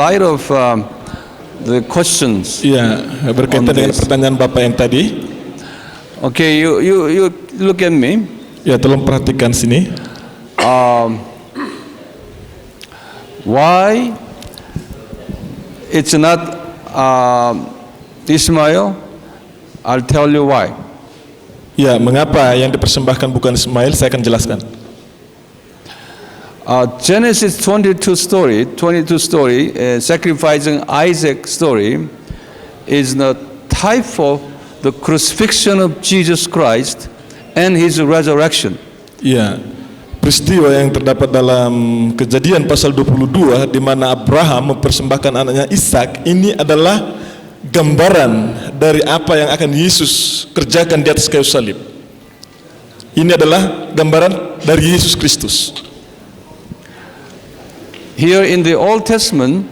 light of the questions. Ya, berkaitan dengan pertanyaan Bapak yang tadi. Okay, you look at me. Ya, tolong perhatikan sini. Why it's not Ismail? I'll tell you why. Ya, mengapa yang dipersembahkan bukan Ismail? Saya akan jelaskan. Genesis 22 story, sacrificing Isaac story, is the type of the crucifixion of Jesus Christ and his resurrection. Ya, peristiwa yang terdapat dalam Kejadian pasal 22 di mana Abraham mempersembahkan anaknya Ishak, ini adalah gambaran dari apa yang akan Yesus kerjakan di atas kayu salib. Ini adalah gambaran dari Yesus Kristus. Here in the Old Testament,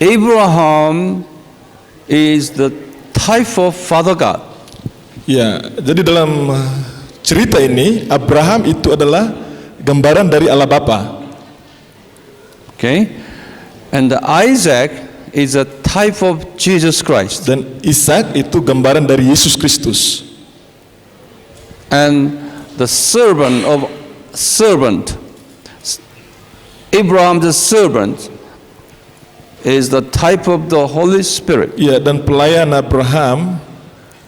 Abraham is the type of Father God. Ya, jadi dalam cerita ini Abraham itu adalah gambaran dari Allah Bapa. Okay, and Isaac is a type of Jesus Christ. Dan Ishak itu gambaran dari Yesus Kristus. And the Abraham the servant is the type of the Holy Spirit. Ya, dan pelayan Abraham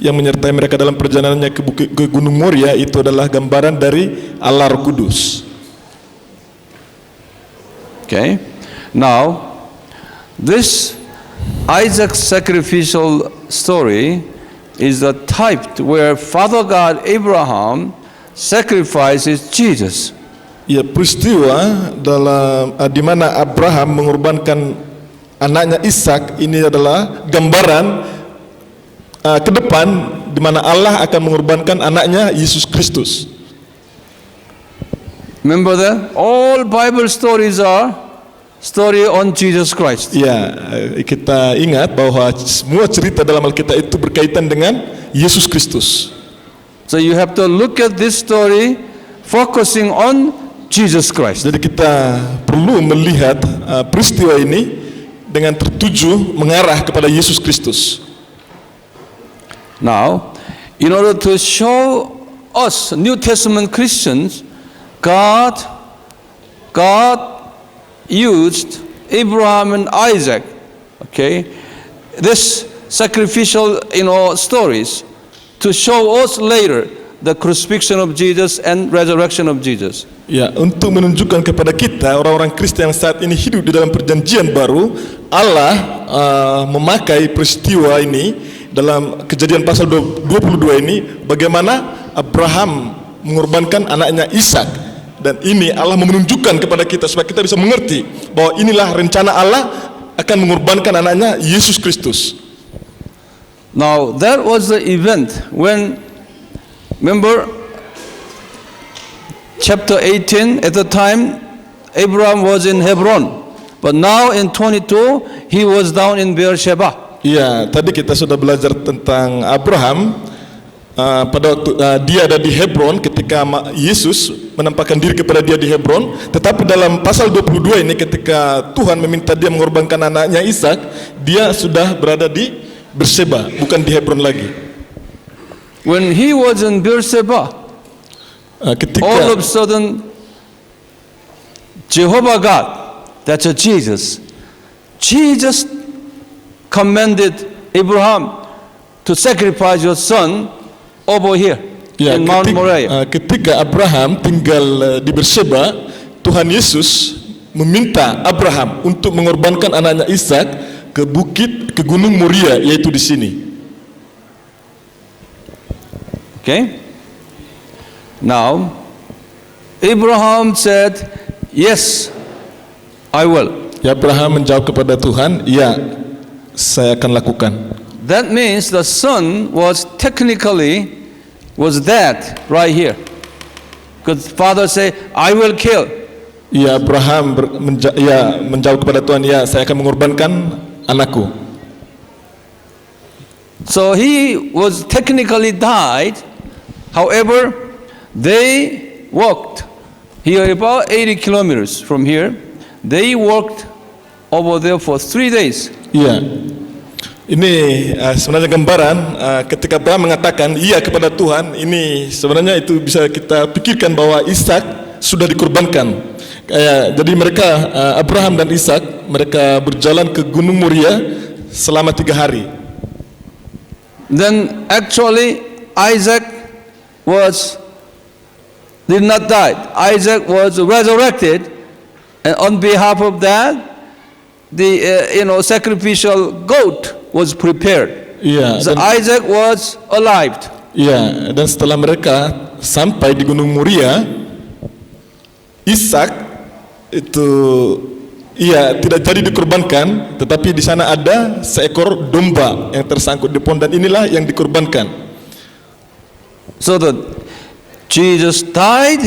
yang menyertai mereka dalam perjalanannya ke Gunung Moria itu adalah gambaran dari Allah Roh Kudus. Okay, now this Isaac's sacrificial story is the type where Father God Abraham sacrifices Jesus. Ya, peristiwa dalam di mana Abraham mengorbankan anaknya Ishak ini adalah gambaran ke depan di mana Allah akan mengorbankan anaknya Yesus Kristus. Remember that? All Bible stories are story on Jesus Christ. Ya, kita ingat bahwa semua cerita dalam Alkitab itu berkaitan dengan Yesus Kristus. So you have to look at this story focusing on Jesus Christ. Jadi kita perlu melihat peristiwa ini dengan tertuju mengarah kepada Yesus Kristus. Now, in order to show us New Testament Christians, God used Abraham and Isaac, okay, this sacrificial, stories to show us later the crucifixion of Jesus and resurrection of Jesus. Ya, untuk menunjukkan kepada kita orang-orang Kristen yang saat ini hidup di dalam perjanjian baru, Allah memakai peristiwa ini dalam Kejadian pasal 22 ini, bagaimana Abraham mengorbankan anaknya Ishak, dan ini Allah menunjukkan kepada kita supaya kita bisa mengerti bahwa inilah rencana Allah akan mengorbankan anaknya Yesus Kristus. Now that was the event when, remember chapter 18, at the time Abraham was in Hebron, but now in 22 he was down in Beersheba. Ya, tadi kita sudah belajar tentang Abraham pada waktu dia ada di Hebron ketika Yesus menampakkan diri kepada dia di Hebron. Tetapi dalam pasal 22 ini ketika Tuhan meminta dia mengorbankan anaknya Ishak, dia sudah berada di Beersheba, bukan di Hebron lagi. When he was in Beersheba, all of a sudden Jehovah God, that's Jesus commanded Abraham to sacrifice your son over here in Mount Moriah. Ketika Abraham tinggal di Beersheba, Tuhan Yesus meminta Abraham untuk mengorbankan anaknya Ishak ke Gunung Moria, yaitu di sini. Okay? Now, Abraham said, "Yes, I will." Ya, Abraham menjawab kepada Tuhan, "Ya, saya akan lakukan." That means the son was dead right here. Because father say, "I will kill." Ya, Abraham menjawab kepada Tuhan, "Ya, saya akan mengorbankan anakku." So he was technically died. However, they walked here about 80 kilometers from here. They walked over there for 3 days. Iya. Ini sebenarnya gambaran ketika Abraham mengatakan iya kepada Tuhan. Ini sebenarnya itu bisa kita pikirkan bahwa Ishak sudah dikorbankan. Jadi mereka Abraham dan Ishak mereka berjalan ke Gunung Moria selama 3 hari. Then actually Isaac did not die. Isaac was resurrected, and on behalf of that, the sacrificial goat was prepared. Iya. So Isaac was alive. Iya. Dan setelah mereka sampai di Gunung Moria, Ishak itu tidak jadi dikorbankan, tetapi di sana ada seekor domba yang tersangkut di pohon dan inilah yang dikorbankan. So that Jesus died,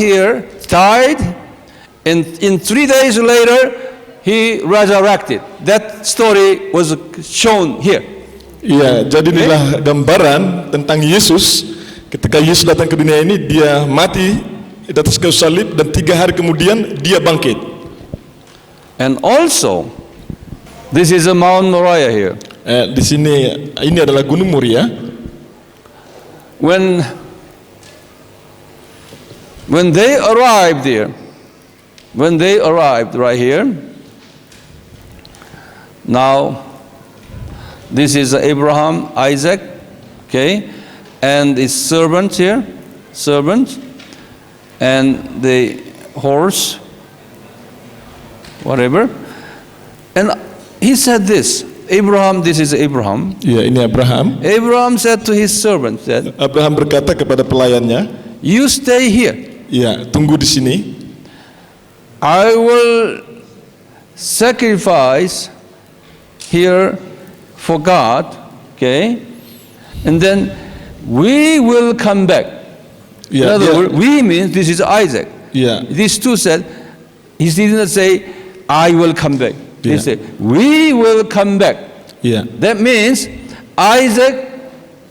and in 3 days later he resurrected. That story was shown here. Iya, jadi inilah gambaran tentang Yesus. Ketika Yesus datang ke dunia ini, dia mati di atas kayu salib dan 3 hari kemudian dia bangkit. And also, this is a Mount Moriah here. Di sini ini adalah Gunung Moria. When they arrived right here, now this is Abraham, Isaac, okay, and his servant here, and the horse, whatever. And he said this, Abraham, this is Abraham. Ya, ini Abraham. Abraham said to his servant, Abraham berkata kepada pelayannya, you stay here. Ya, tunggu di sini. I will sacrifice here for God, okay? And then we will come back. In Ya, other words, we means this is Isaac. Ya. These two said, he didn't say, I will come back. He Yeah. said, we will come back. Ya. That means Isaac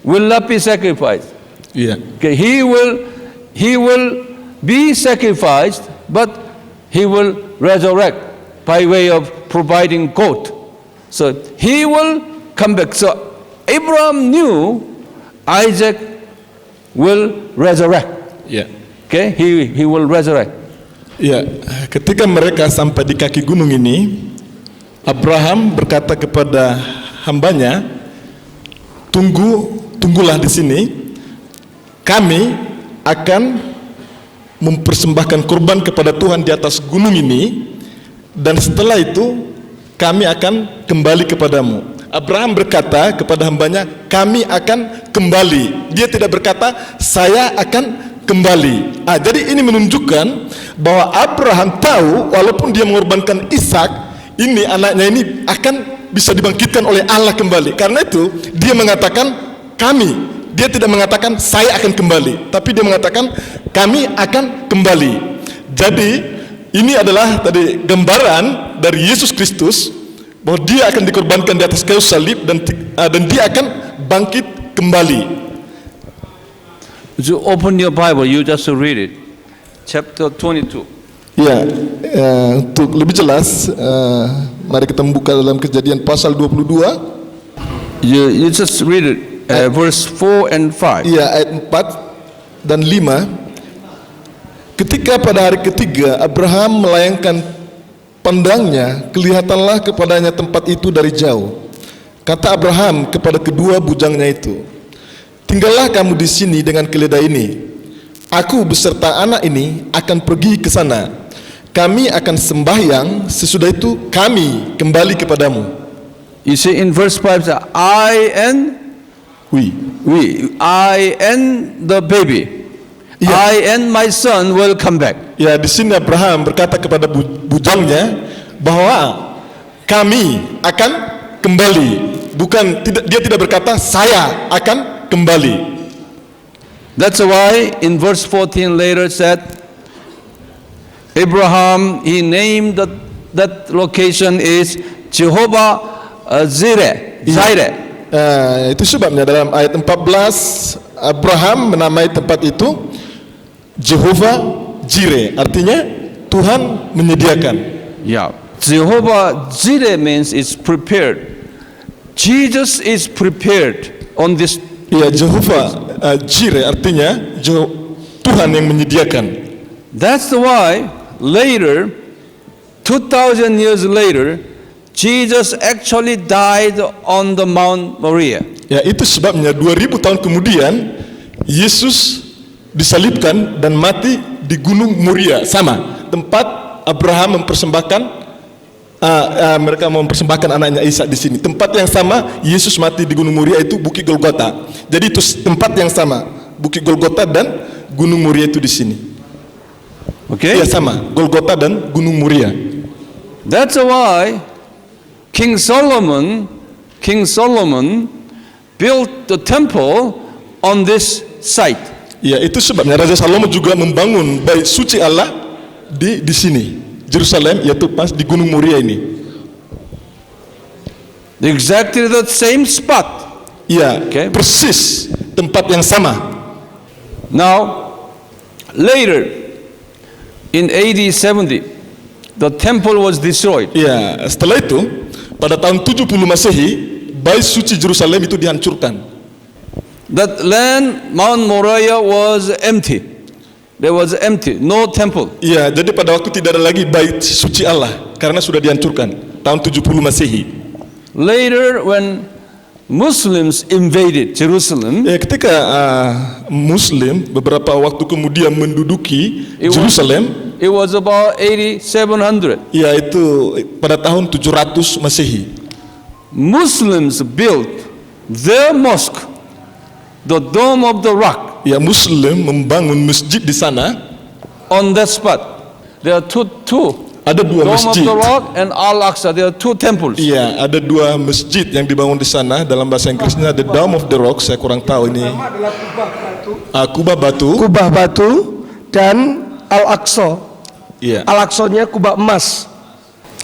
will not be sacrificed. Ya. Okay, he will be sacrificed, but he will resurrect by way of providing goat. So he will come back. So Abraham knew Isaac will resurrect. Ya. Okay, he will resurrect. Ya, ketika mereka sampai di kaki gunung ini, Abraham berkata kepada hambanya, tunggulah di sini. Kami akan mempersembahkan kurban kepada Tuhan di atas gunung ini, dan setelah itu kami akan kembali kepadamu. Abraham berkata kepada hambanya, kami akan kembali. Dia tidak berkata saya akan kembali. Jadi ini menunjukkan bahwa Abraham tahu walaupun dia mengorbankan Ishak, ini anaknya ini akan bisa dibangkitkan oleh Allah kembali. Karena itu dia mengatakan kami. Dia tidak mengatakan saya akan kembali, tapi dia mengatakan kami akan kembali. Jadi ini adalah tadi gambaran dari Yesus Kristus bahwa dia akan dikorbankan di atas kayu salib dan dia akan bangkit kembali. You open your Bible, you just read it. Chapter 22. Ya, untuk lebih jelas, mari kita membuka dalam Kejadian pasal 22. You just read it, verse 4 and 5. Iya, ayat 4 dan 5. Ketika pada hari ketiga Abraham melayangkan pandangnya, kelihatanlah kepadanya tempat itu dari jauh. Kata Abraham kepada kedua bujangnya itu, tinggallah kamu di sini dengan keledai ini. Aku beserta anak ini akan pergi ke sana. Kami akan sembahyang, sesudah itu kami kembali kepadamu. You see in verse 5, I and the baby. Yeah. I and my son will come back. Ya, di sini Abraham berkata kepada bujangnya bahwa kami akan kembali. Dia tidak berkata saya akan kembali. That's why in verse 14 later said, Abraham, he named that location is Jehovah Jireh. Itu sebabnya dalam ayat 14 Abraham menamai tempat itu Jehovah Jireh, artinya Tuhan menyediakan. Yeah. Jehovah Jireh means is prepared. Jesus is prepared on this. Ya, Jehovah Jireh artinya Tuhan yang menyediakan. That's why later, 2,000 years later, Jesus actually died on the Mount Moriah. Ya, itu sebabnya 2000 tahun kemudian Yesus disalibkan dan mati di Gunung Moria, sama tempat Abraham mempersembahkan mereka mempersembahkan anaknya Ishak di sini. Tempat yang sama Yesus mati di Gunung Moria itu Bukit Golgota. Jadi itu tempat yang sama, Bukit Golgota dan Gunung Moria itu di sini. Okay? Ya, sama, Golgota dan Gunung Moria. That's why King Solomon built the temple on this site. Ya, itu sebabnya Raja Salomo juga membangun bait suci Allah di sini, Yerusalem, yaitu pas di Gunung Moria ini. Exactly the same spot. Ya, Okay. persis tempat yang sama. Now, later in AD 70, the temple was destroyed. Ya, setelah itu pada tahun 70 Masehi, bait suci Yerusalem itu dihancurkan. That land, Mount Moriah, was empty. There was empty, no temple. Ya, jadi pada waktu tidak ada lagi bait suci Allah karena sudah dihancurkan tahun 70 Masehi. Later, when Muslims invaded Jerusalem, Ya, ketika Muslim beberapa waktu kemudian menduduki Yerusalem, it was about 8700. yaitu pada tahun 700 Masehi. Muslims built their mosque, the Dome of the Rock, Ya, Muslim membangun masjid di sana. on that spot. There are two Ada dua Dome of masjid. the Rock and Al-Aqsa. There are two temples. Iya, ada dua masjid yang dibangun di sana. Dalam bahasa Inggrisnya The Dome of the Rock. Saya kurang tahu ini. Pertama adalah kubah batu, Kubah batu. kubah batu dan Al-Aqsa. Iya. Al-Aqsanya kubah emas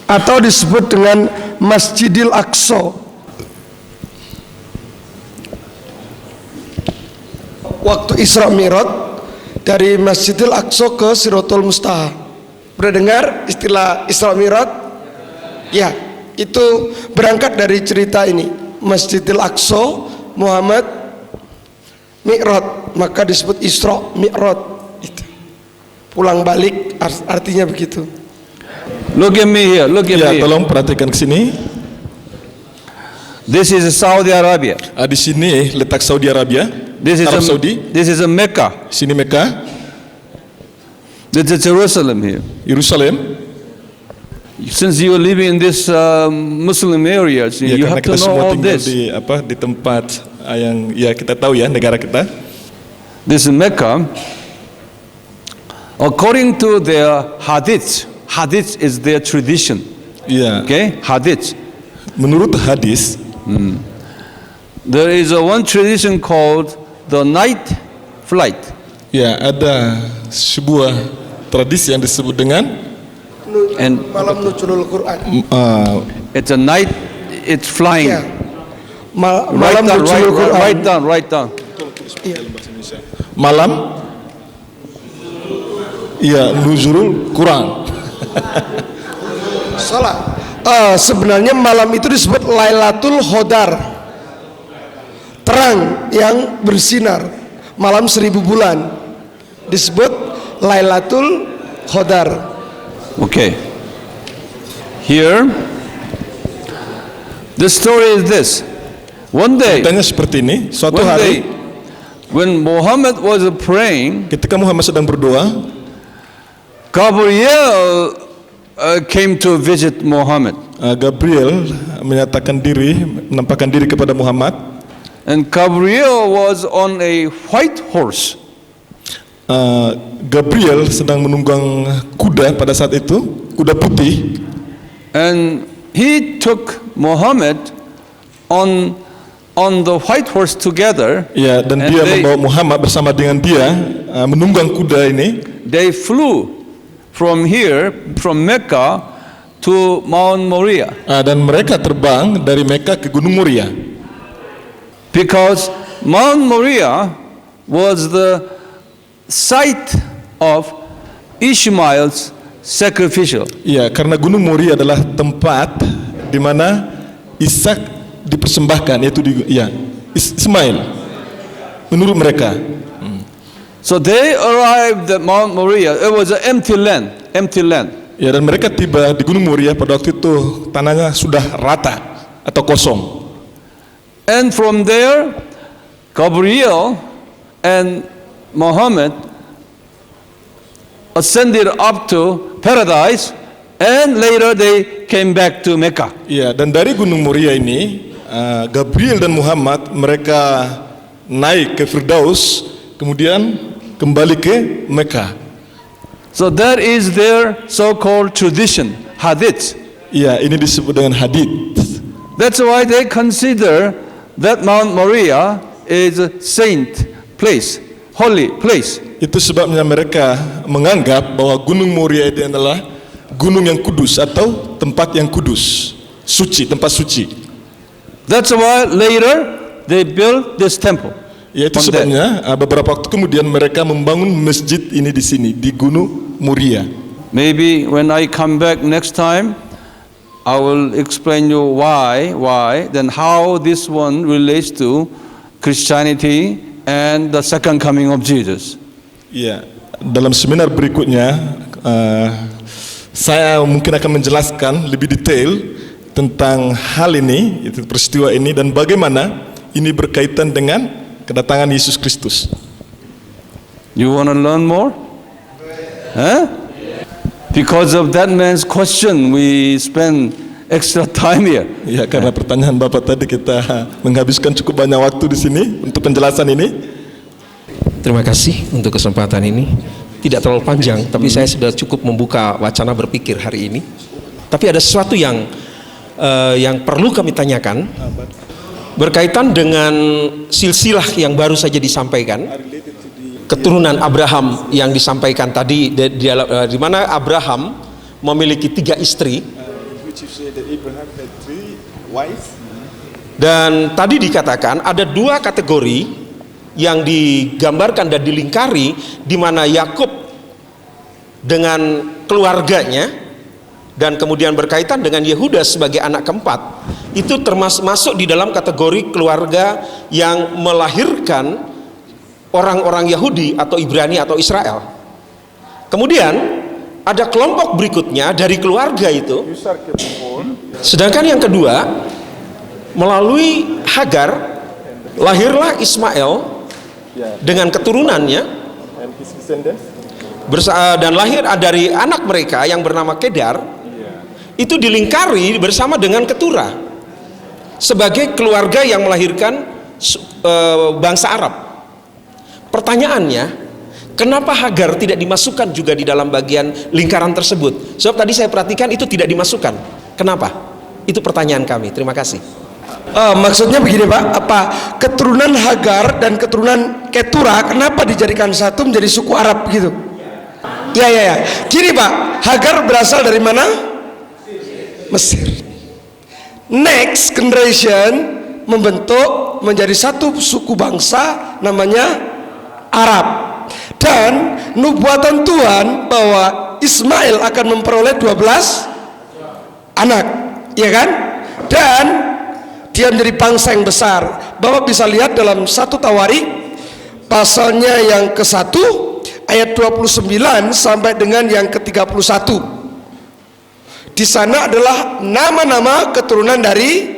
atau disebut dengan Masjidil Aqsa. Waktu Isra Mi'raj dari Masjidil Aqsa ke Sidratul Muntaha. Pernah dengar istilah Isra Mi'raj? Ya, itu berangkat dari cerita ini. Masjidil Aqsa, Muhammad Mi'raj, maka disebut Isra Mi'raj. Itu. Pulang balik artinya begitu. Look at me here. Look at Ya, me here. tolong perhatikan ke sini. This is Saudi Arabia. Di sini letak Saudi Arabia. This is Arab Saudi. This is a Mecca. Sini Mekah, This is Jerusalem here. Yerusalem. Since you are living in this Muslim areas, Ya, you karena have to kita know semua all tinggal this. di tempat yang ya kita tahu ya, negara kita. This is Mecca. According to their hadith is their tradition. Ya. Okay, hadith. Menurut hadis, There is one tradition called the night flight. ya ada sebuah tradisi yang disebut dengan And Malam Nuzulul Quran. it's a night, it's flying. Ya. Write Malam down, Nuzulul Quran. write down. malam, ya, nuzulul Quran. Salah. Sebenarnya malam itu disebut Lailatul Qadar. Terang yang bersinar. Malam 1000 bulan disebut Lailatul Qadar. Okay. Here, the story is this. One day, Ceritanya seperti ini, suatu one day, hari when Muhammad was praying, ketika Muhammad sedang berdoa, Gabriel came to visit Muhammad. Gabriel menampakkan diri kepada Muhammad. And Gabriel was on a white horse. Gabriel sedang menunggang kuda pada saat itu, kuda putih. And he took Muhammad on the white horse together. Ya, dan And dia they- membawa Muhammad bersama dengan dia menunggang kuda ini. They flew from here, from Mecca to Mount Moriah, Dan mereka terbang dari Mekah ke Gunung Moria. because Mount Moriah was the site of Ishmael's sacrificial. Ya, karena Gunung Moria adalah tempat di mana Ishak dipersembahkan, yaitu Ismail. Menurut mereka. So they arrived at Mount Moriah. It was an empty land. Ya, dan mereka tiba di Gunung Moria pada waktu itu tanahnya sudah rata atau kosong. And from there, Gabriel and Muhammad ascended up to paradise, and later they came back to Mecca. Ya, dan dari Gunung Moria ini, Gabriel dan Muhammad mereka naik ke Firdaus, kemudian kembali ke Mekah. So that is their so-called tradition, hadith. Ya, ini disebut dengan hadits. That's why they consider that Mount Moriah is a saint place, holy place. Itu sebabnya mereka menganggap bahwa Gunung Moria itu adalah gunung yang kudus atau tempat yang kudus, suci, tempat suci. That's why later they built this temple. Ya, itu From sebabnya beberapa waktu kemudian mereka membangun masjid ini di sini di Gunung Moria. Maybe when I come back next time, I will explain you why, then how this one relates to Christianity and the second coming of Jesus. Ya, dalam seminar berikutnya saya mungkin akan menjelaskan lebih detail tentang hal ini, itu peristiwa ini, dan bagaimana ini berkaitan dengan kedatangan Yesus Kristus. You want to learn more? Huh? Because of that man's question, we spend extra time here. Ya, karena pertanyaan Bapak tadi kita menghabiskan cukup banyak waktu di sini untuk penjelasan ini. Terima kasih untuk kesempatan ini. Tidak terlalu panjang, tapi saya sudah cukup membuka wacana berpikir hari ini. Tapi ada sesuatu yang perlu kami tanyakan berkaitan dengan silsilah yang baru saja disampaikan, keturunan Abraham yang disampaikan tadi, di mana Abraham memiliki 3 istri. Dan tadi dikatakan ada 2 kategori yang digambarkan dan dilingkari, di mana Yakub dengan keluarganya dan kemudian berkaitan dengan Yehuda sebagai anak keempat, itu termasuk di dalam kategori keluarga yang melahirkan orang-orang Yahudi atau Ibrani atau Israel. Kemudian ada kelompok berikutnya dari keluarga itu, sedangkan yang kedua melalui Hagar lahirlah Ismail dengan keturunannya, dan lahir dari anak mereka yang bernama Kedar. Itu dilingkari bersama dengan Keturah sebagai keluarga yang melahirkan bangsa Arab. Pertanyaannya, kenapa Hagar tidak dimasukkan juga di dalam bagian lingkaran tersebut? Sebab tadi saya perhatikan itu tidak dimasukkan. Kenapa? Itu pertanyaan kami. Terima kasih. Maksudnya begini Pak, apa keturunan Hagar dan keturunan Keturah kenapa dijadikan satu menjadi suku Arab gitu? Ya. Gini Pak, Hagar berasal dari mana? Mesir. Next generation membentuk menjadi satu suku bangsa namanya Arab. Dan nubuatan Tuhan bahwa Ismail akan memperoleh 12 anak, ya kan? Dan dia menjadi bangsa yang besar. Bapak bisa lihat dalam 1 Tawarik pasalnya yang ke-1 ayat 29 sampai dengan yang ke-31. Di sana adalah nama-nama keturunan dari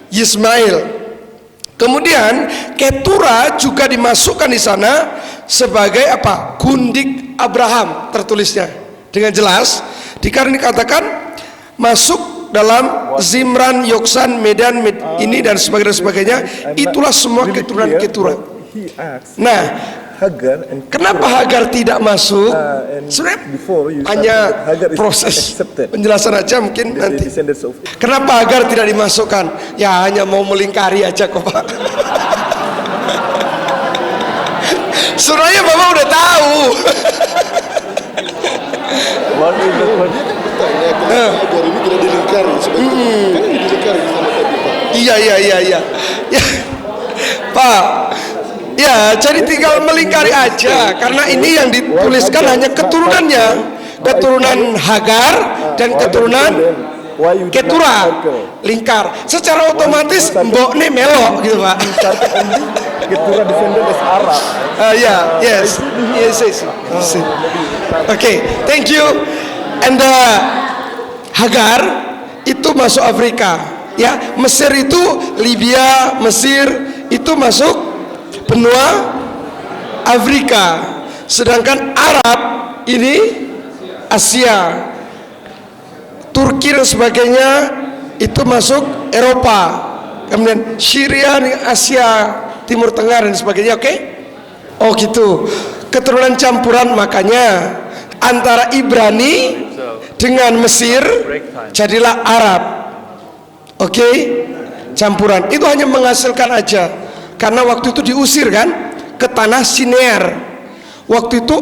Ismail. Kemudian Keturah juga dimasukkan di sana sebagai apa? Gundik Abraham, tertulisnya dengan jelas. Dikarenakan dikatakan masuk dalam Zimran, Yoksan, Medan, ini dan sebagainya. Itulah semua keturunan Keturah. Nah, kenapa Hagar tidak masuk? Sebenarnya hanya proses penjelasan aja mungkin nanti. Kenapa Hagar tidak dimasukkan? Ya hanya mau melingkari aja kok Pak. Sebenarnya Bapak udah tahu. Hagar ini tidak dilingkari sebetulnya. Kan dilingkari sama tadi Pak. Iya. Ya, Pak. Ya, jadi tinggal melingkari aja, karena ini yang dituliskan hanya keturunannya. keturunan Hagar dan keturunan Ketura, lingkar. Secara otomatis mbok nih melok gitu Pak. Ketura descendant is Arab. Yes. Okay, thank you. And Hagar itu masuk Afrika, ya. Mesir itu Libya, Mesir itu masuk benua Afrika. Sedangkan Arab ini Asia, Turki dan sebagainya itu masuk Eropa. Kemudian Syria di Asia Timur Tengah dan sebagainya. Oke? Oh gitu. Keturunan campuran, makanya antara Ibrani dengan Mesir jadilah Arab. Oke? Campuran. Itu hanya menghasilkan aja. Karena waktu itu diusir kan ke tanah Sinear. Waktu itu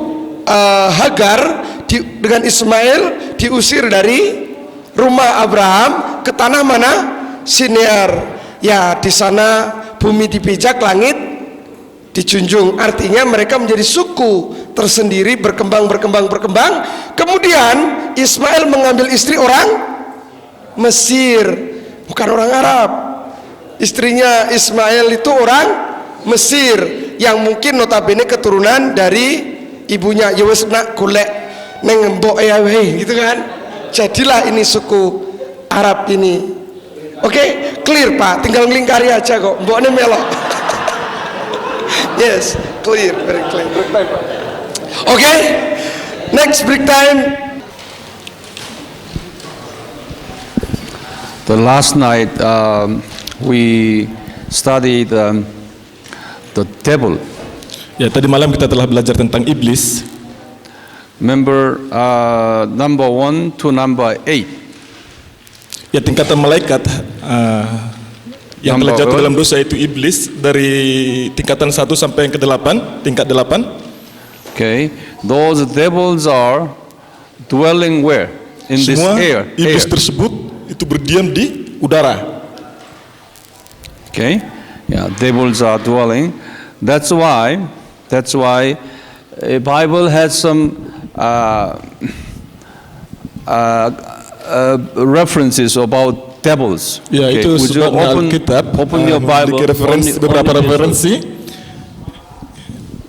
Hagar dengan Ismail diusir dari rumah Abraham ke tanah mana? Sinear. Ya, di sana bumi dipijak, langit dijunjung. Artinya mereka menjadi suku tersendiri, berkembang. Kemudian Ismail mengambil istri orang Mesir, bukan orang Arab. Istrinya Ismail itu orang Mesir yang mungkin notabene keturunan dari ibunya. Ya wis nak golek neng mbok ya gitu kan. Jadilah ini suku Arab ini. Oke, clear Pak, tinggal ngelingkari aja kok. Mboknya melok. Yes, clear, very clear. Oke, next break time. The last night we studied the devil. Ya, tadi malam kita telah belajar tentang iblis. Remember number 1 to number 8. Ya, tingkatan malaikat yang telah jatuh dalam dosa itu iblis, dari tingkatan 1 sampai yang ke-8, tingkat 8. Okay, those devils are dwelling where? In Semua this air. iblis tersebut itu berdiam di udara. Okay, yeah, devils are dwelling. That's why a Bible has some references about devils. Ya, Okay, itu would you sebabnya Alkitab open your Bible, memiliki referensi, beberapa referensi.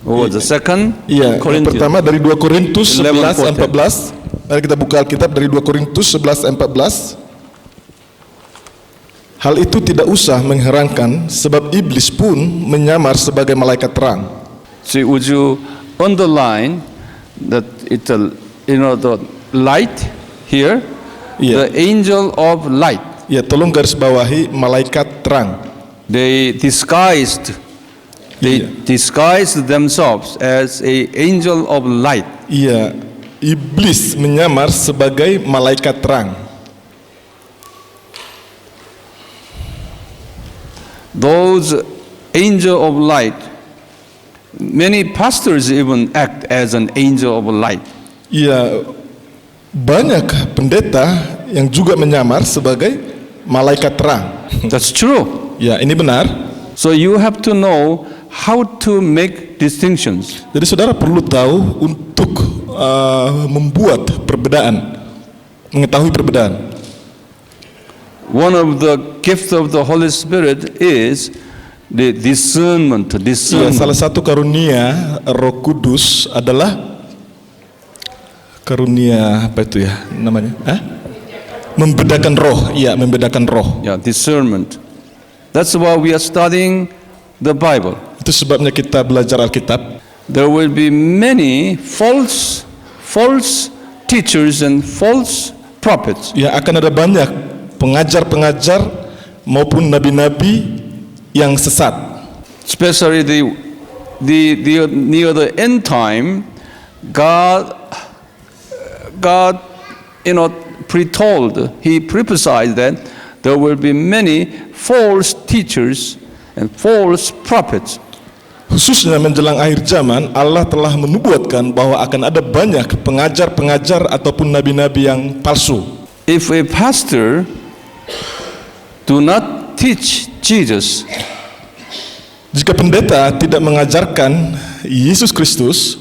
The second Iya, yang Corinthians. pertama dari 2 Korintus 11 11, 14. Mari kita buka Alkitab dari 2 Korintus 11 14. Hal itu tidak usah mengherankan, sebab iblis pun menyamar sebagai malaikat terang. See, would you underline that it's the light here, Yeah. the angel of light. Ya, tolong garis bawahi malaikat terang. They disguised themselves as a angel of light. Iya, iblis menyamar sebagai malaikat terang. Those angel of light, many pastors even act as an angel of light. Iya, banyak pendeta yang juga menyamar sebagai malaikat terang. That's true. Ya, ini benar. So you have to know how to make distinctions. Jadi saudara perlu tahu untuk membuat perbedaan, mengetahui perbedaan. One of the gifts of the Holy Spirit is the discernment. Ya, salah satu karunia Roh Kudus adalah karunia apa itu ya namanya? Membedakan roh. Iya, membedakan roh. Yeah, discernment. That's why we are studying the Bible. Itu sebabnya kita belajar Alkitab. There will be many false teachers and false prophets. Ya, akan ada banyak pengajar-pengajar maupun nabi-nabi yang sesat. Especially the near the end time, God He prophesied that there will be many false teachers and false prophets. Khususnya menjelang akhir zaman, Allah telah menubuatkan bahwa akan ada banyak pengajar-pengajar ataupun nabi-nabi yang palsu. If a pastor do not teach Jesus, jika pendeta tidak mengajarkan Yesus Kristus,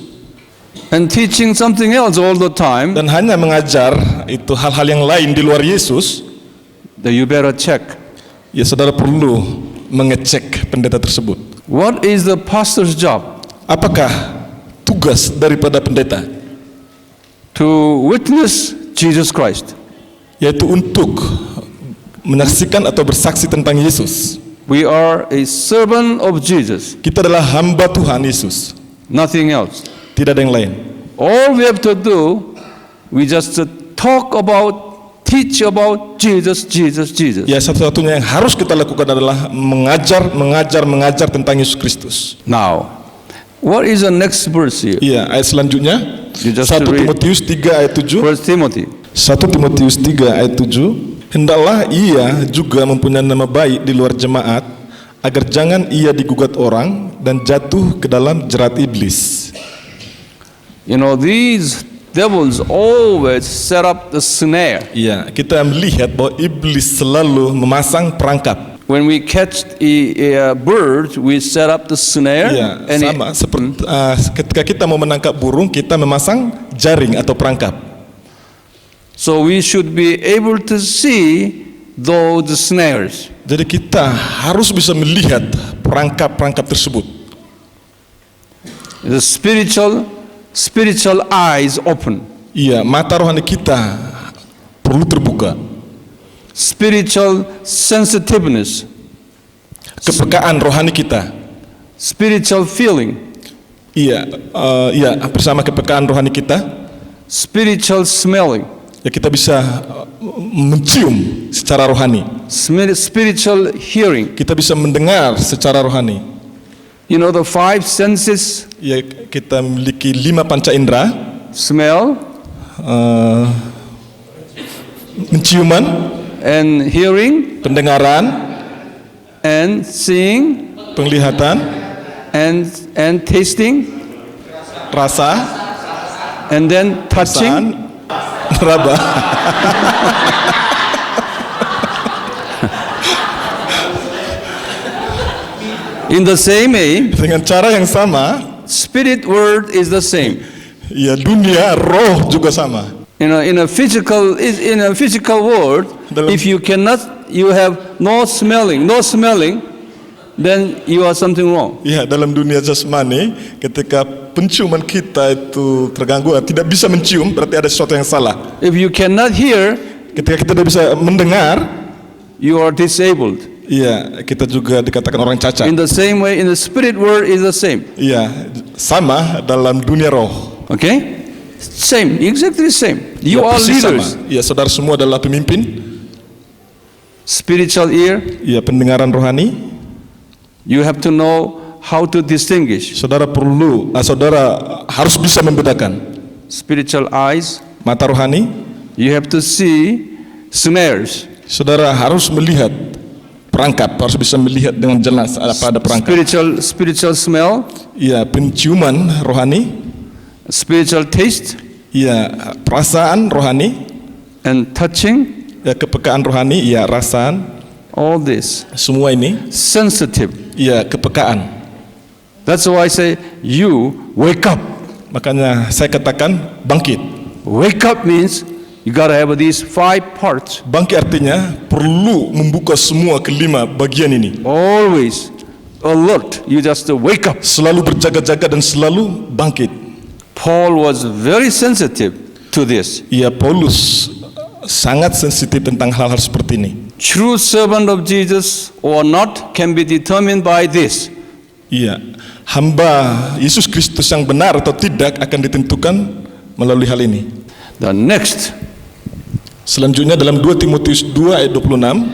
and teaching something else all the time, dan hanya mengajar itu hal-hal yang lain di luar Yesus, then you better check. ya saudara perlu mengecek pendeta tersebut. What is the pastor's job? Apakah tugas daripada pendeta? To witness Jesus Christ. Yaitu untuk menyaksikan atau bersaksi tentang Yesus. We are a servant of Jesus, Kita adalah hamba Tuhan Yesus, nothing else. tidak ada yang lain. All we have to do, we just talk about, teach about Jesus, Jesus, Jesus. Ya, satu-satunya yang harus kita lakukan adalah mengajar tentang Yesus Kristus. Now, what is the next verse here? Iya, ayat selanjutnya You just 1 read. Timotius 3 ayat 7. 1 Timothy. 1 Timotius 3 ayat 7. Hendaklah ia juga mempunyai nama baik di luar jemaat, agar jangan ia digugat orang dan jatuh ke dalam jerat iblis. You know, these devils always set up the snare. Iya, kita melihat bahwa iblis selalu memasang perangkap. When we catch a bird, we set up the snare. Iya, and sama seperti ketika kita mau menangkap burung, kita memasang jaring atau perangkap. so we should be able to see those snares. Jadi kita harus bisa melihat perangkap-perangkap tersebut. The spiritual eyes open. Iya, mata rohani kita perlu terbuka. Spiritual sensitiveness, Kepekaan rohani kita. spiritual feeling, Iya, bersama kepekaan rohani kita, spiritual smelling, ya kita bisa mencium secara rohani. spiritual hearing. Kita bisa mendengar secara rohani. You know, the 5 senses: Ya, kita memiliki 5 panca indera, smell menciuman, and hearing pendengaran, and seeing penglihatan, and tasting rasa, and then touching. perasaan, meraba. In the same way, Dengan cara yang sama, spirit world is the same. ya dunia roh juga sama. In a physical world, Dalam- if you have no smelling, then you are something wrong. Ya, dalam dunia jasmani, ketika penciuman kita itu terganggu, tidak bisa mencium, berarti ada sesuatu yang salah. If you cannot hear, Ketika kita tidak bisa mendengar, you are disabled. iya, kita juga dikatakan orang cacat. In the same way, in the spirit world is the same. Iya, sama dalam dunia roh. Okay? Same, exactly same. You Ya, are persis sama. leaders. Iya, saudara semua adalah pemimpin. Spiritual ear, Iya, pendengaran rohani. you have to know how to distinguish. Saudara harus bisa membedakan. Spiritual eyes, Mata rohani, you have to see snares. saudara harus melihat perangkap, harus bisa melihat dengan jelas apa ada perangkap. Spiritual smell, Iya, penciuman rohani. spiritual taste, Iya, perasaan rohani. and touching. Ya, kepekaan rohani. Iya, rasaan. All this Semua ini, sensitive. iya, kepekaan. That's why I say you wake up. Makanya saya katakan bangkit. Wake up means you gotta have these 5 parts. Bangkit artinya perlu membuka semua kelima bagian ini. Always alert. You just wake up. Selalu berjaga-jaga dan selalu bangkit. Paul was very sensitive to this. Iya, Paulus sangat sensitif tentang hal-hal seperti ini. True servant of Jesus or not can be determined by this. Iya, hamba Yesus Kristus yang benar atau tidak akan ditentukan melalui hal ini. The next, Selanjutnya dalam 2 Timotius 2 ayat 26,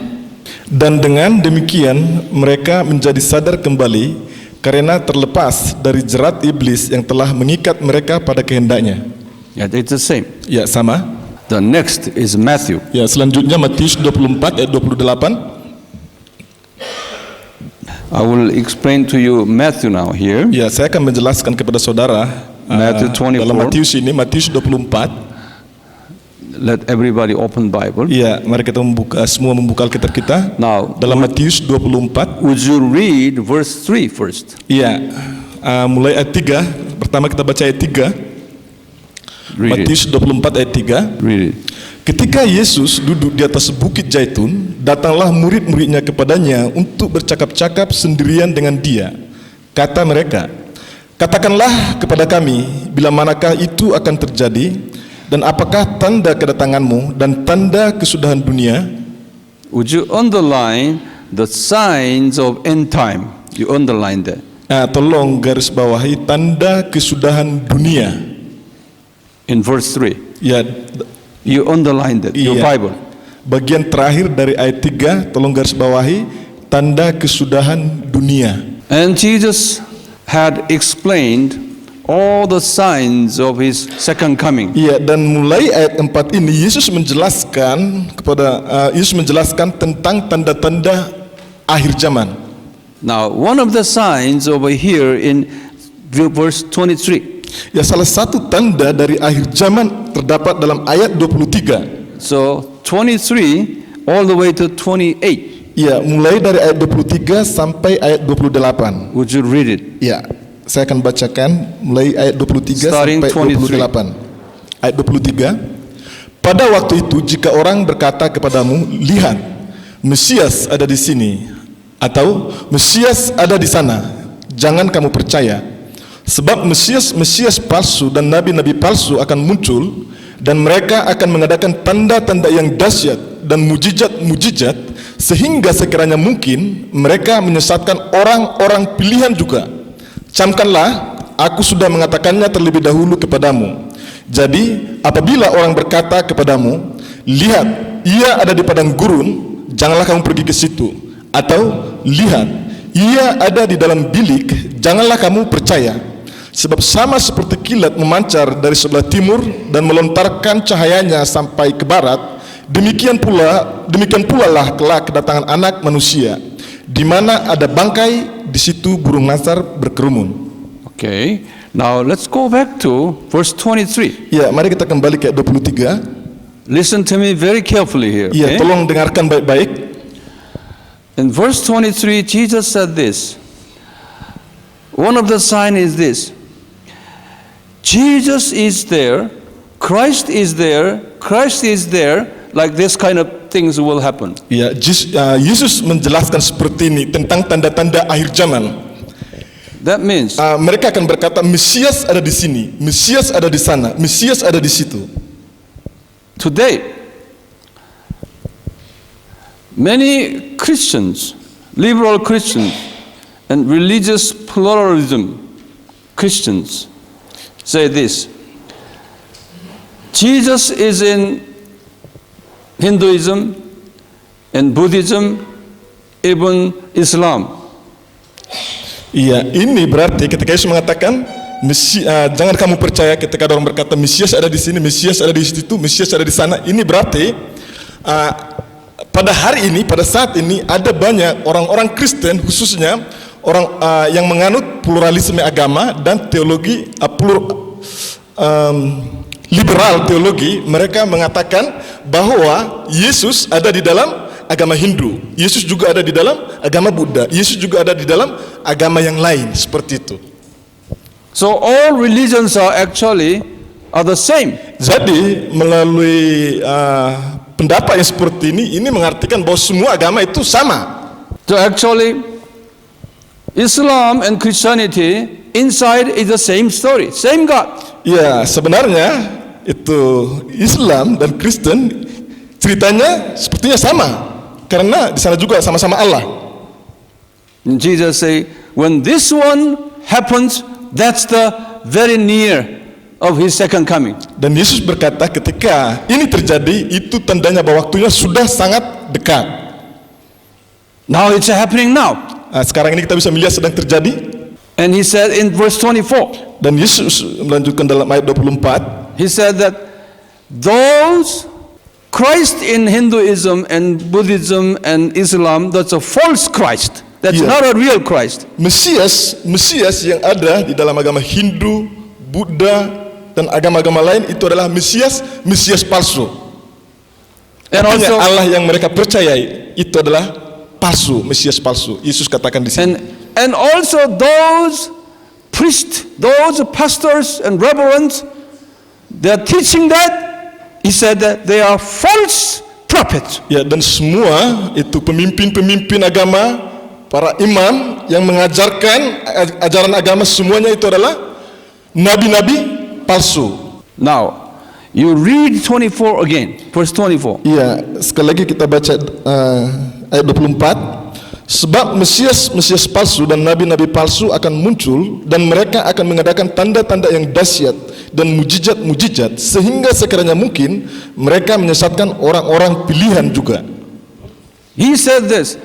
dan dengan demikian mereka menjadi sadar kembali karena terlepas dari jerat iblis yang telah mengikat mereka pada kehendaknya. yeah, it's the same. Ya, sama. The next is Matthew. Ya, selanjutnya Matius 24 ayat 28. I will explain to you Matthew now here. Ya, saya akan menjelaskan kepada saudara Matthew 24. dalam Matius ini, Matius 24. Let everybody open Bible. Ya, mari kita semua membuka Alkitab kita. Now, Dalam Matius 24. would you read verse 3 first? Iya, mulai ayat 3. Pertama kita baca ayat 3. Read it. Matius 24 ayat 3. Read it. Ketika Yesus duduk di atas bukit Zaitun, datanglah murid-muridnya kepadanya untuk bercakap-cakap sendirian dengan dia. Kata mereka, "Katakanlah kepada kami, bila manakah itu akan terjadi, dan apakah tanda kedatanganmu dan tanda kesudahan dunia?" Would you underline the signs of end time? You underline that. Nah, tolong garis bawahi tanda kesudahan dunia. In verse 3. Ya, You underline that. Your iya. Bible. Bagian terakhir dari ayat 3, tolong garis bawahi tanda kesudahan dunia. And Jesus had explained all the signs of his second coming. Iya, dan mulai ayat 4 ini Yesus menjelaskan tentang tanda-tanda akhir zaman. Now, one of the signs over here in verse 23. Ya, salah satu tanda dari akhir zaman terdapat dalam ayat 23. So 23 all the way to 28. Ya, mulai dari ayat 23 sampai ayat 28. Would you read it? Ya, saya akan bacakan mulai ayat 23 Starting sampai 23. 28. Ayat 23. Pada waktu itu jika orang berkata kepadamu, "Lihat, Mesias ada di sini," atau "Mesias ada di sana," jangan kamu percaya. Sebab Mesias palsu dan nabi-nabi palsu akan muncul, dan mereka akan mengadakan tanda-tanda yang dahsyat dan mujizat-mujizat, sehingga sekiranya mungkin mereka menyesatkan orang-orang pilihan juga. Camkanlah, aku sudah mengatakannya terlebih dahulu kepadamu. Jadi apabila orang berkata kepadamu, "Lihat, ia ada di padang gurun," janganlah kamu pergi ke situ. Atau, "Lihat, ia ada di dalam bilik," janganlah kamu percaya. Sebab sama seperti kilat memancar dari sebelah timur dan melontarkan cahayanya sampai ke barat, demikian pula lah kelak kedatangan Anak Manusia. Di mana ada bangkai, di situ burung nasar berkerumun. Okay. Now let's go back to verse 23. Ya, mari kita kembali ke ayat 23. Listen to me very carefully here. Ya, Okay? tolong dengarkan baik-baik. In verse 23, Jesus said this. One of the signs is this. Jesus is there, Christ is there, Christ is there, like this kind of things will happen. Ya, Yesus menjelaskan seperti ini tentang tanda-tanda akhir zaman. That means Mereka akan berkata, Mesias ada di sini, Mesias ada di sana, Mesias ada di situ. today, many Christians, liberal Christians, and religious pluralism Christians say this: Jesus is in Hinduism and Buddhism, even Islam. Iya, ini berarti ketika Yesus mengatakan jangan kamu percaya ketika ada orang berkata Mesias ada di sini, Mesias ada di situ, Mesias ada di sana. Ini berarti pada hari ini, pada saat ini ada banyak orang-orang Kristen, khususnya orang yang menganut pluralisme agama dan teologi liberal teologi. Mereka mengatakan bahwa Yesus ada di dalam agama Hindu, Yesus juga ada di dalam agama Buddha, Yesus juga ada di dalam agama yang lain, seperti itu. So all religions are the same. Jadi melalui pendapat yang seperti ini mengartikan bahwa semua agama itu sama. So actually, Islam and Christianity inside is the same story, same God. Ya, sebenarnya itu Islam dan Kristen ceritanya sepertinya sama, karena di sana juga sama-sama Allah. And Jesus say, when this one happens, that's the very near of his second coming. Dan Yesus berkata ketika ini terjadi, itu tandanya bahwa waktunya sudah sangat dekat. Now it's happening now. Sekarang ini kita bisa melihat sedang terjadi. And he said in verse 24, Dan Yesus melanjutkan dalam ayat 24, he said that those Christ in Hinduism and Buddhism and Islam, that's a false Christ. That's Yeah. not a real Christ. Mesias yang ada di dalam agama Hindu, Buddha, dan agama-agama lain itu adalah Mesias palsu. And Artinya also, Allah yang mereka percayai itu adalah palsu, Mesias palsu. Yesus katakan di sini. and also those priests, those pastors and reverends, they are teaching that. He said that they are false prophets. Ya, dan semua itu pemimpin-pemimpin agama, para imam yang mengajarkan ajaran agama, semuanya itu adalah nabi-nabi palsu. Now, you read 24 again, verse 24. Iya, sekali lagi kita baca ayat 24. Sebab Mesias palsu dan nabi-nabi palsu akan muncul, dan mereka akan mengadakan tanda-tanda yang dahsyat dan mujizat-mujizat, sehingga sekiranya mungkin mereka menyesatkan orang-orang pilihan juga. He said this,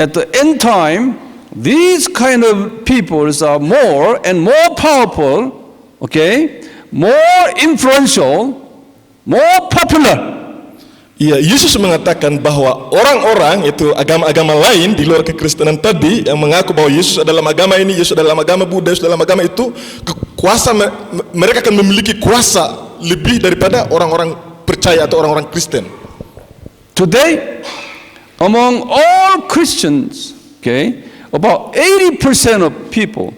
at the end time, these kind of peoples are more and more powerful, okay, more influential, more popular. Iya, Yesus mengatakan bahwa orang-orang itu agama-agama lain di luar kekristenan tadi yang mengaku bahwa Yesus adalah agama ini, Yesus adalah agama Buddha, Yesus adalah agama itu, mereka akan memiliki kuasa lebih daripada orang-orang percaya atau orang-orang Kristen. Today, among all Christians, okay, about 80% of people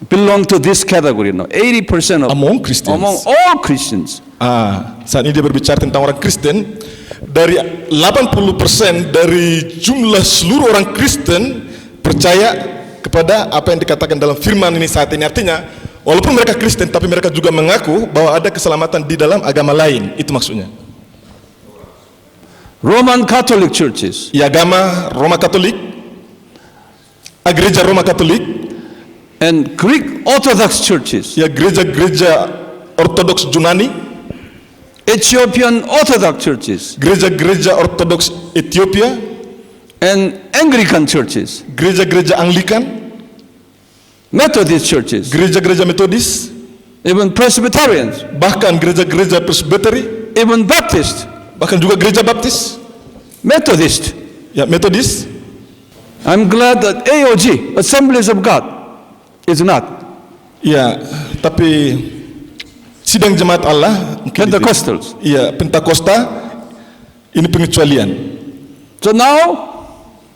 belong to this category. No, 80% of Among Christians. Among all Christians. Saat ini dia berbicara tentang orang Kristen. Dari 80% dari jumlah seluruh orang Kristen percaya kepada apa yang dikatakan dalam firman ini saat ini. Artinya, walaupun mereka Kristen, tapi mereka juga mengaku bahwa ada keselamatan di dalam agama lain. Itu maksudnya. Roman Catholic churches. Ya, agama Roma Katolik, gereja Roma Katolik, and Greek Orthodox churches. ya gereja-gereja Ortodoks Yunani, Ethiopian Orthodox churches, gereja-gereja Ortodoks Ethiopia, and Anglican churches, gereja-gereja Anglikan, Methodist churches, gereja-gereja Metodis, even Presbyterians, bahkan gereja-gereja Presbyteri, even Baptist, bahkan juga gereja Baptis, Methodist. ya Metodis. I'm glad that AOG, Assemblies of God, is not. Ya, tapi sidang jemaat Allah, Pentecostals. Iya, Pentakosta ini pengecualian. So now,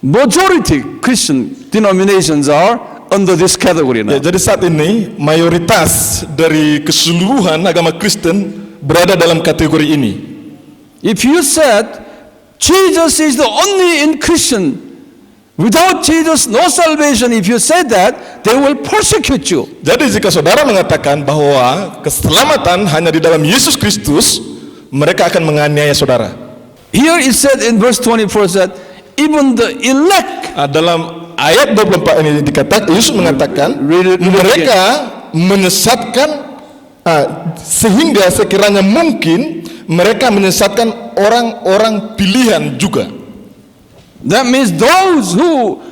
majority Christian denominations are under this category now. Ya, jadi saat ini mayoritas dari keseluruhan agama Kristen berada dalam kategori ini. If you said Jesus is the only Christian, without Jesus no salvation, if you said that, they will persecute you. Jadi jika saudara mengatakan bahwa keselamatan hanya di dalam Yesus Kristus, mereka akan menganiaya saudara. Here it said in verse 24 that even the elect, Dalam ayat 24 ini dikatakan, Yesus mengatakan Read it mereka menyesatkan sehingga sekiranya mungkin mereka menyesatkan orang-orang pilihan juga. that means those who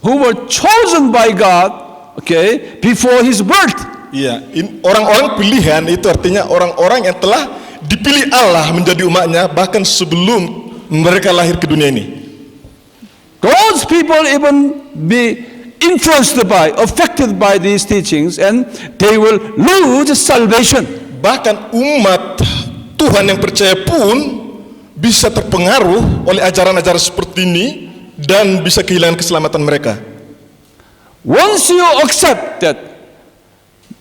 were chosen by God, okay, before his birth. Iya, orang-orang pilihan itu artinya orang-orang yang telah dipilih Allah menjadi umatnya bahkan sebelum mereka lahir ke dunia ini. Those people even be influenced by, affected by these teachings, and they will lose salvation. Bahkan umat Tuhan yang percaya pun bisa terpengaruh oleh ajaran-ajaran seperti ini dan bisa kehilangan keselamatan mereka. Once you accept that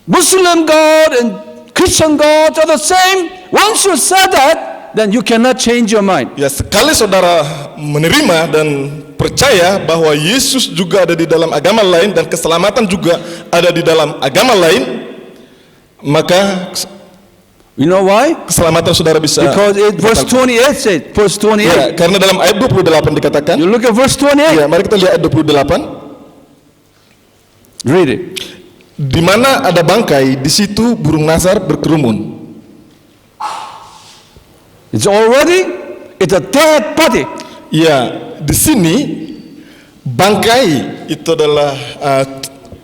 Muslim God and Christian God are the same, once you say that, then you cannot change your mind. Ya, sekali saudara menerima dan percaya bahwa Yesus juga ada di dalam agama lain dan keselamatan juga ada di dalam agama lain, maka You know why? keselamatan saudara bisa. Because verse 28 says, verse 28. Ya, karena dalam ayat 28 dikatakan. You look at verse 28. Ya, mari kita lihat ayat 28. Read it. Di mana ada bangkai, di situ burung nasar berkerumun. It's a dead body. Ya, di sini bangkai itu adalah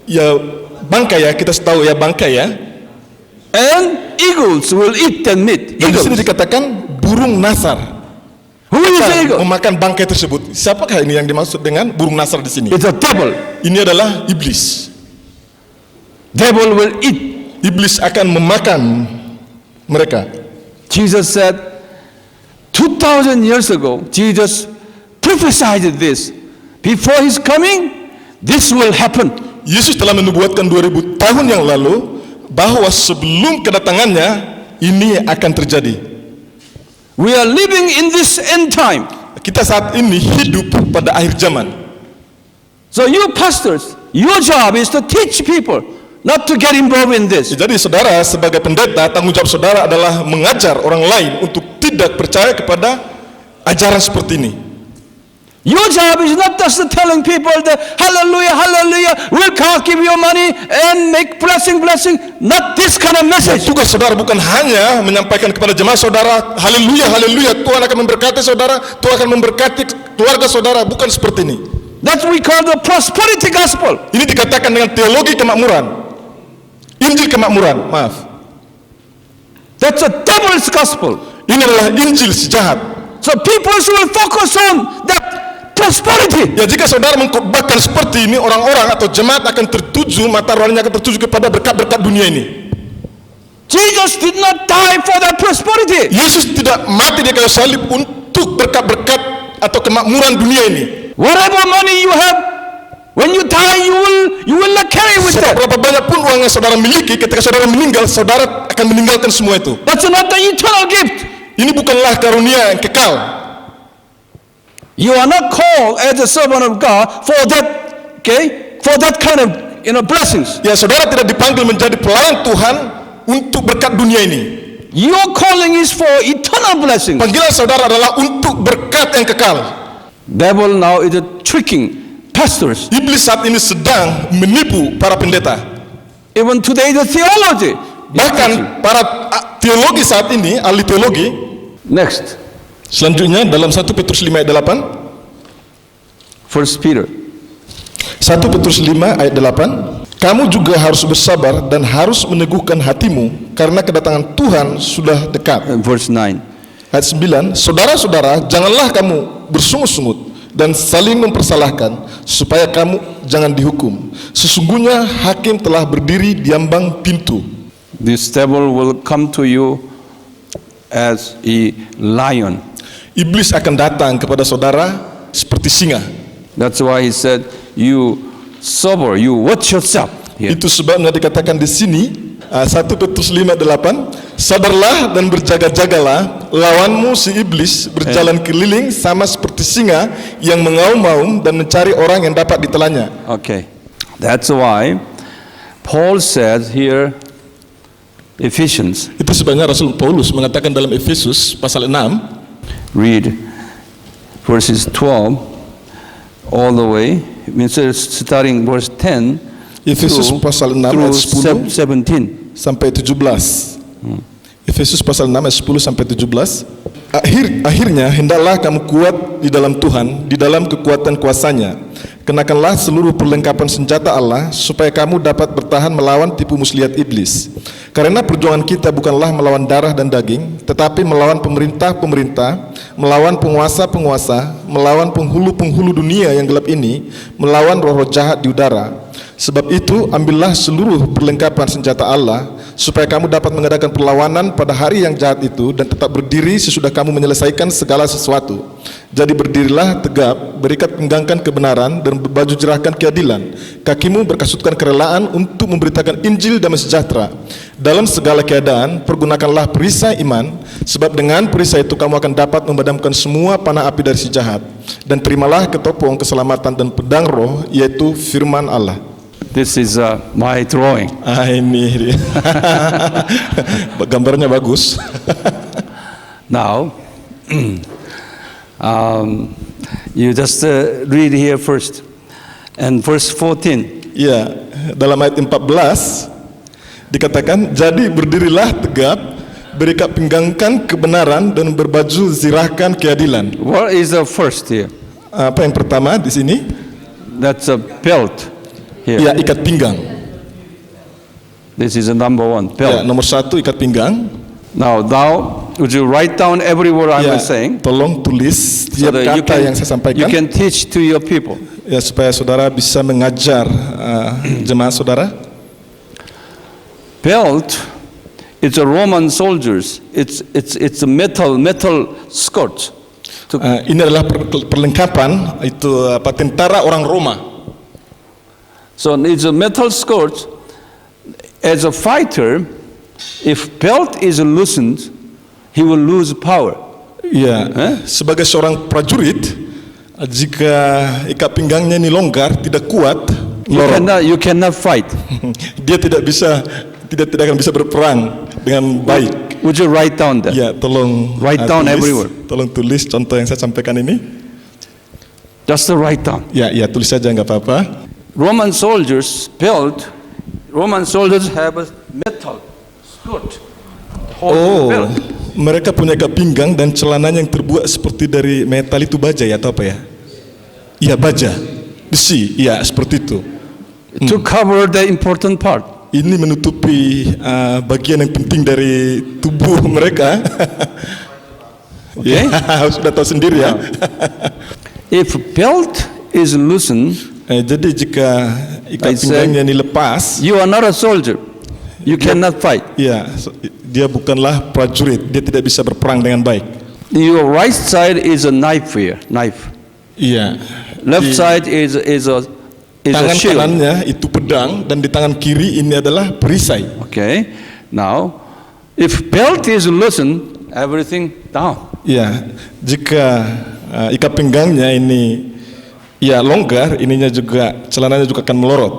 ya bangkai ya, kita tahu ya bangkai ya. And eagles will eat the meat. Dan di sini Eagles. dikatakan burung nasar Who is the eagle? memakan bangkai tersebut. Siapakah ini yang dimaksud dengan burung nasar di sini? It's a devil. Ini adalah iblis. Devil will eat. Iblis akan memakan mereka. Jesus said 2,000 years ago, Jesus prophesied this. Before his coming, this will happen. Yesus telah menubuatkan 2000 tahun yang lalu bahwa sebelum kedatangannya ini akan terjadi. We are living in this end time. Kita saat ini hidup pada akhir zaman. So you pastors, your job is to teach people not to get involved in this. Jadi saudara sebagai pendeta, tanggung jawab saudara adalah mengajar orang lain untuk tidak percaya kepada ajaran seperti ini. Your job is not just telling people that hallelujah, hallelujah, we'll give you money and make blessing. Not this kind of message. Tugas saudara bukan hanya menyampaikan kepada jemaah saudara, haleluya, haleluya, Tuhan akan memberkati saudara, Tuhan akan memberkati keluarga saudara, bukan seperti ini. That's what we call the prosperity gospel. Ini dikatakan dengan teologi kemakmuran. Injil kemakmuran, maaf. That's a devil's gospel. Ini adalah Injil si jahat. So people will focus on that prosperity. Ya, jika saudara mengkhotbahkan seperti ini, orang-orang atau jemaat akan tertuju, mata rohaninya akan tertuju kepada berkat-berkat dunia ini. Jesus did not die for that prosperity. Yesus tidak mati di kayu salib untuk berkat-berkat atau kemakmuran dunia ini. Whatever money you have, when you die, you will not carry with that. Berapa banyak pun uang yang saudara miliki, ketika saudara meninggal, saudara akan meninggalkan semua itu. That's not the eternal gift. Ini bukanlah karunia yang kekal. You are not called as a servant of God for that, for that kind of blessings. Ya, saudara tidak dipanggil menjadi pelayan Tuhan untuk berkat dunia ini. Your calling is for eternal blessings. Panggilan saudara adalah untuk berkat yang kekal. Devil now is tricking pastors. Iblis saat ini sedang menipu para pendeta. Even today the theology. Bahkan para teologi saat ini, ahli teologi. Next. Selanjutnya dalam 1 Petrus 5 ayat 8. 1 Peter. 1 Petrus 5 ayat 8. Kamu juga harus bersabar dan harus meneguhkan hatimu karena kedatangan Tuhan sudah dekat. Verse 9. Ayat 9. Saudara-saudara, janganlah kamu bersungut-sungut dan saling mempersalahkan supaya kamu jangan dihukum. Sesungguhnya hakim telah berdiri di ambang pintu. This devil will come to you as a lion. Iblis akan datang kepada saudara seperti singa. That's why he said, you sober, you watch yourself. Here. Itu sebabnya dikatakan di sini 1 Petrus 5:8, sadarlah dan berjaga-jagalah, lawanmu si iblis berjalan keliling sama seperti singa yang mengaum-ngaum dan mencari orang yang dapat ditelannya. Okay, that's why Paul said here, Ephesians. Itu sebabnya Rasul Paulus mengatakan dalam Efesus pasal 6, read verses 12 all the way, starting verse 10 Efesus pasal 6 ayat 10 17 sampai 17. Efesus pasal 6 ayat 10 sampai 17. Akhirnya hendaklah kamu kuat di dalam Tuhan, di dalam kekuatan kuasanya. Kenakanlah seluruh perlengkapan senjata Allah supaya kamu dapat bertahan melawan tipu muslihat iblis. Karena perjuangan kita bukanlah melawan darah dan daging, tetapi melawan pemerintah-pemerintah, melawan penguasa-penguasa, melawan penghulu-penghulu dunia yang gelap ini, melawan roh-roh jahat di udara. Sebab itu ambillah seluruh perlengkapan senjata Allah supaya kamu dapat mengadakan perlawanan pada hari yang jahat itu dan tetap berdiri sesudah kamu menyelesaikan segala sesuatu. Jadi berdirilah tegap, berikat pinggangkan kebenaran dan berbaju jerahkan keadilan. Kakimu berkasutkan kerelaan untuk memberitakan Injil damai sejahtera. Dalam segala keadaan pergunakanlah perisai iman, sebab dengan perisai itu kamu akan dapat memadamkan semua panah api dari si jahat. Dan terimalah ketopong keselamatan dan pedang roh, yaitu firman Allah. This is my drawing. Ini dia. Gambarnya bagus. Now, you just read here first, and verse 14. Ya, dalam ayat 14 dikatakan, jadi berdirilah tegap, berikat pinggangkan kebenaran dan berbaju zirahkan keadilan. What is the first here? Apa yang pertama di sini? That's a belt. Here. Ya, ikat pinggang. This is a number one, Ya, belt. nomor 1 ikat pinggang. Now, would you write down every word Ya, I'm saying? tolong tulis setiap that kata yang saya sampaikan. you can teach to your people. Ya, supaya saudara bisa mengajar jemaah saudara. Belt, it's a Roman soldiers. It's a metal skirt. Ini adalah perlengkapan itu tentara orang Roma. So it's a metal skirt. as a fighter, if belt is loosened, he will lose power. Ya, sebagai seorang prajurit, jika ikat pinggangnya ini longgar, tidak kuat, You cannot fight. dia tidak akan bisa berperang dengan baik. Would you write down that? Ya, tolong Write down tulis, everywhere. Tolong tulis contoh yang saya sampaikan ini. Just to write down. Ya, tulis saja nggak apa-apa. Roman soldiers have a metal skirt. Oh, Belt. mereka punya ikat pinggang dan celananya yang terbuat seperti dari metal itu baja ya atau apa ya? Iya, baja, besi, ya seperti itu. To cover the important part. Ini menutupi bagian yang penting dari tubuh mereka. Okay. Ya, sudah tahu sendiri ya. If belt is loosened, Jadi jika I ikat said- pinggangnya ini lepas, you are not a soldier. You cannot fight. ya dia bukanlah prajurit, dia tidak bisa berperang dengan baik. Your right side is a knife here, knife. Iya. Left Di side is a tangan shield. kanannya itu pedang dan di tangan kiri ini adalah perisai. Okay. Now, if belt is loosened, everything down. Ya, jika ikat pinggangnya ini ya longgar, ininya juga celananya juga akan melorot.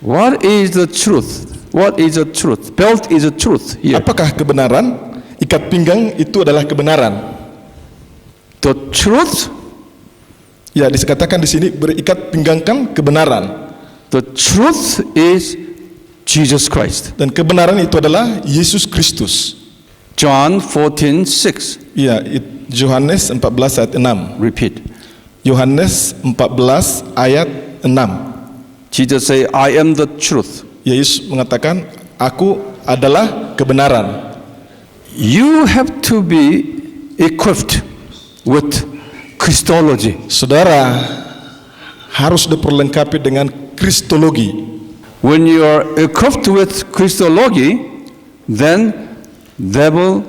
What is the truth? What is the truth? Belt is the truth here. Apakah kebenaran? Ikat pinggang itu adalah kebenaran. The truth, Ya, dikatakan di sini berikat pinggangkan kebenaran. the truth is Jesus Christ. Dan kebenaran itu adalah Yesus Kristus. John 14:6. Ya, Yohanes 14 ayat 6. Repeat. Yohanes 14 ayat 6. Jesus say, I am the truth. Yesus mengatakan, aku adalah kebenaran. You have to be equipped with Christology. Saudara harus diperlengkapi dengan Kristologi. When you are equipped with Christology, then devil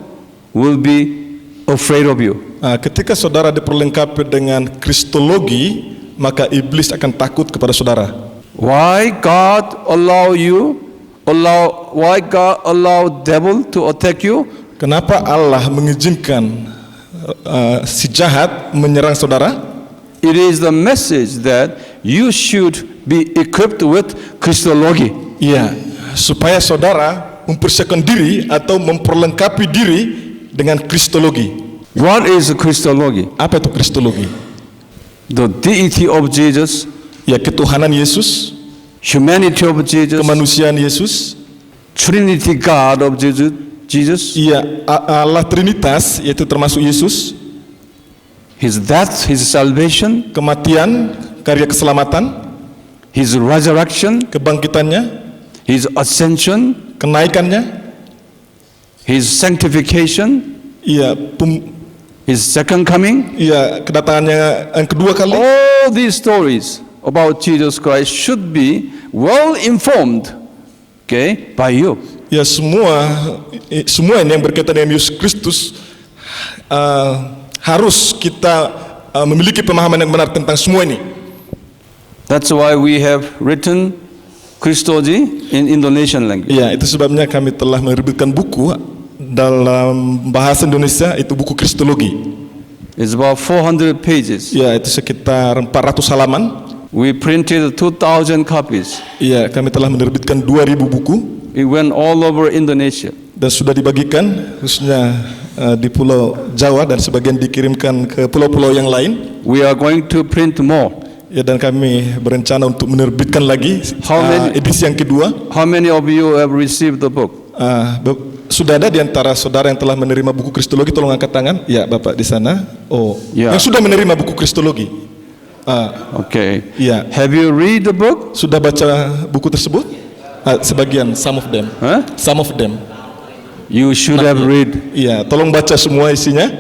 will be afraid of you. Ketika saudara diperlengkapi dengan Kristologi, maka iblis akan takut kepada saudara. Why God allow devil to attack you? Kenapa Allah mengizinkan si jahat menyerang saudara? It is the message that you should be equipped with Christology. Iya, supaya saudara mempersiapkan diri atau memperlengkapi diri dengan Kristologi. What is Christology? Apa itu Kristologi? The deity of Jesus, Ya, ketuhanan Yesus, humanity of Jesus, kemanusiaan Yesus, Trinity God of Jesus, iya Allah Trinitas, yaitu termasuk Yesus, His death, His salvation, kematian, karya keselamatan, His resurrection, kebangkitannya, His ascension, kenaikannya, His sanctification, iya His second coming. iya kedatangannya yang kedua kali. All these stories about Jesus Christ should be well informed, okay, by you. Ya, semua ini yang berkaitan dengan Yesus Kristus harus kita memiliki pemahaman yang benar tentang semua ini. That's why we have written Christology in Indonesian language. Ya, itu sebabnya kami telah menerbitkan buku dalam bahasa Indonesia, itu buku Kristologi. It's about 400 pages. Ya, itu sekitar 400 halaman. We printed 2,000 copies. Ya, kami telah menerbitkan 2000 buku It went all over Indonesia. dan sudah dibagikan khususnya di Pulau Jawa dan sebagian dikirimkan ke pulau-pulau yang lain. We are going to print more. Ya, dan kami berencana untuk menerbitkan lagi edisi yang kedua. How many of you have received the book? Sudah ada di antara saudara yang telah menerima buku Kristologi, tolong angkat tangan. Ya, Bapak di sana. Oh, Ya. yang sudah menerima buku Kristologi. Okay. Ya, Have you read the book? sudah baca buku tersebut? Sebagian, some of them. Huh? Some of them. You should have read. Ya, tolong baca semua isinya.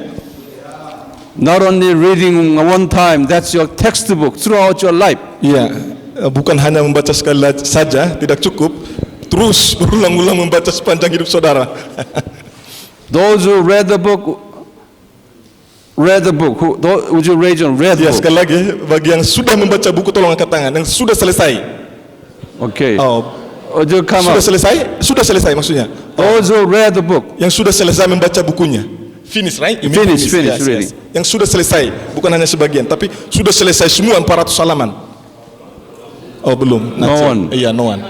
Not only reading one time, that's your textbook throughout your life. Ya, bukan hanya membaca sekali saja, tidak cukup. Terus berulang-ulang membaca sepanjang hidup saudara. Those who read the book. Would you raise your read Ya, book? sekali lagi, bagi yang sudah membaca buku tolong angkat tangan. Yang sudah selesai. Okay. Oh, Would you come Sudah up? selesai? Sudah selesai maksudnya. Those who read the book. Yang sudah selesai membaca bukunya. Finish, right? You mean Finish reading. Yang sudah selesai, bukan hanya sebagian, tapi sudah selesai semua 400 halaman. Oh, belum. No one. Iya, no one.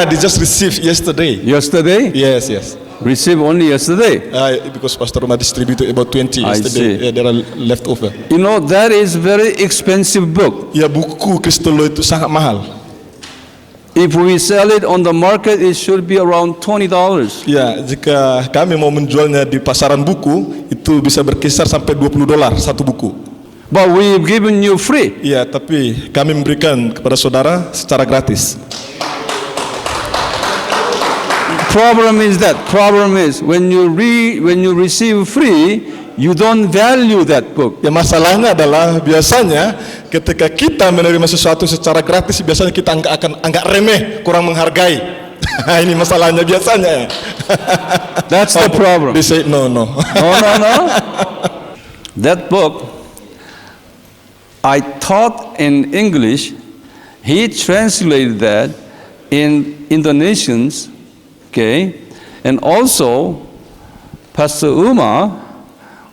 They just received yesterday. Yesterday? Yes. Received only yesterday. Because Pastor Roma distributed about 20 I yesterday. see. There are left over. You know, that is very expensive book. Ya, buku Kristolo itu sangat mahal. If we sell it on the market, it should be around $20. Ya, jika kami mau menjualnya di pasaran buku, itu bisa berkisar sampai $20 satu buku. But we've given you free. Ya, tapi kami memberikan kepada saudara secara gratis. Problem is when you receive free, you don't value that book. Ya, masalahnya adalah biasanya ketika kita menerima sesuatu secara gratis, biasanya kita anggap remeh, kurang menghargai. Ini masalahnya biasanya. That's the problem. They say no. No. That book, I taught in English. He translated that in Indonesians, okay, and also Pastor Uma,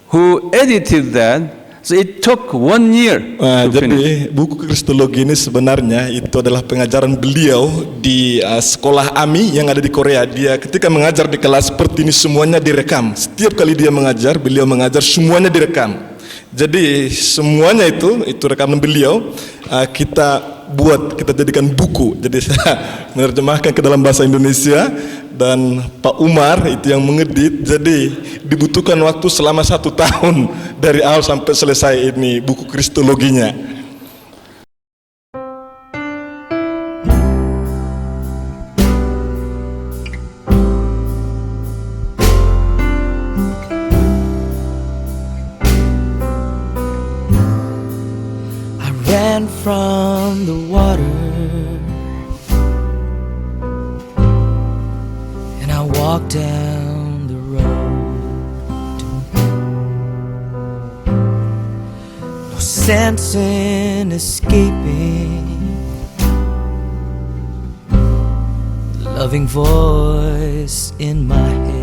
who edited that. So it took 1 year to finish. Jadi buku Kristologi ini sebenarnya itu adalah pengajaran beliau di sekolah AMI yang ada di Korea. Dia ketika mengajar di kelas seperti ini semuanya direkam. Setiap kali dia mengajar, beliau mengajar semuanya direkam. Jadi semuanya itu rekaman beliau kita jadikan buku. Jadi saya menerjemahkan ke dalam bahasa Indonesia dan Pak Umar itu yang mengedit. Jadi dibutuhkan waktu selama 1 tahun dari awal sampai selesai ini buku Kristologinya. I ran from the water and I walked down the road. No sense in escaping the loving voice in my head.